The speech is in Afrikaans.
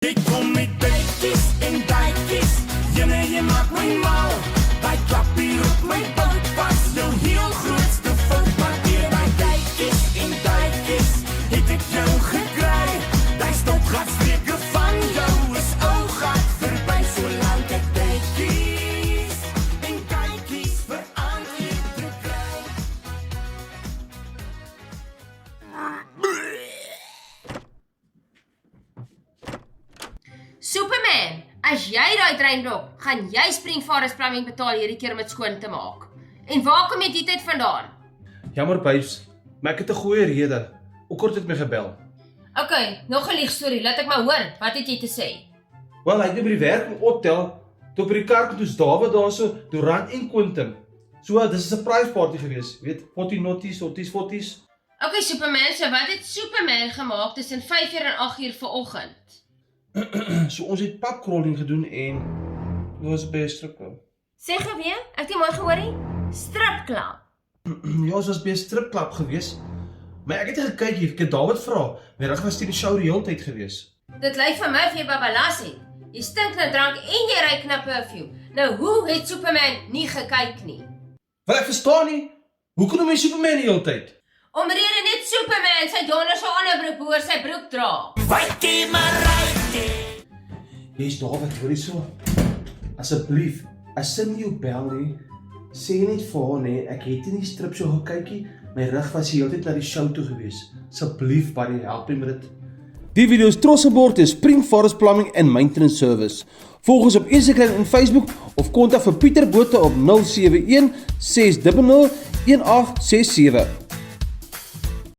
Ik kom met beetjes en dijkjes, je maakt mij mal. Bij klappie op mijn bootpas, jou heel grootste fout. Maar hier bij dijkjes en dijkjes, het ik jou gekry. Die stop gaat streken van jou, is oog gaat voorbij. Zolang ek beetjes en dijkjes verantwoord te kry. Superman, as jy daai trein blok, gaan jy Spring Forest Plumbing betaal hierdie keer om dit skoon te maak. En waar kom jy die tyd vandaan? Jammer babes, maar ek het 'n goeie rede. Okkort het my gebel. OK, nog 'n liegstorie, laat ek maar hoor. Wat het jy te sê? Wel, hy het my by die werk kom optel, toe by die kerk toe's David daarso, Durant en Quentin. So, dis 'n surprise party gewees. Weet, 40 notties, 40s. OK, Superman, so wat het Superman gemaak tussen 5:00 en 8:00 vanoggend? So ons het pubcrawling gedoen en dit was by 'n stripklub. Sê gou weer, ek het nie mooi gehoor nie. Stripklub. Ja, ons was by 'n stripklub gewees. Maar ek het nie gekyk hier, ek het David vra. My rug was teen die show die hele tyd gewees. Dit lyk vir my of jy babalas het. Jy stink na drank en jy ry knap perfume. Nou, hoe het Superman nie gekyk nie? Wel, ek verstaan nie. Hoekom noem jy Superman die hele tyd? Omrede net Superman sy donderse onderbroek behoort sy broek dra. Wykie maar rykie. Jy's David, hoor jy so? Asseblief, as sy nie jou bel nie, sê net vir haar nie, ek het in die strip show gekykie, my rug was die hele tyd na die show toe gewees. Asseblief, buddy, help my met dit. Die video is trots geborg deur Spring Forest Plumbing and Maintenance Service. Volg ons op Instagram en Facebook of kontak vir Pieter Botha op 071 600 1867.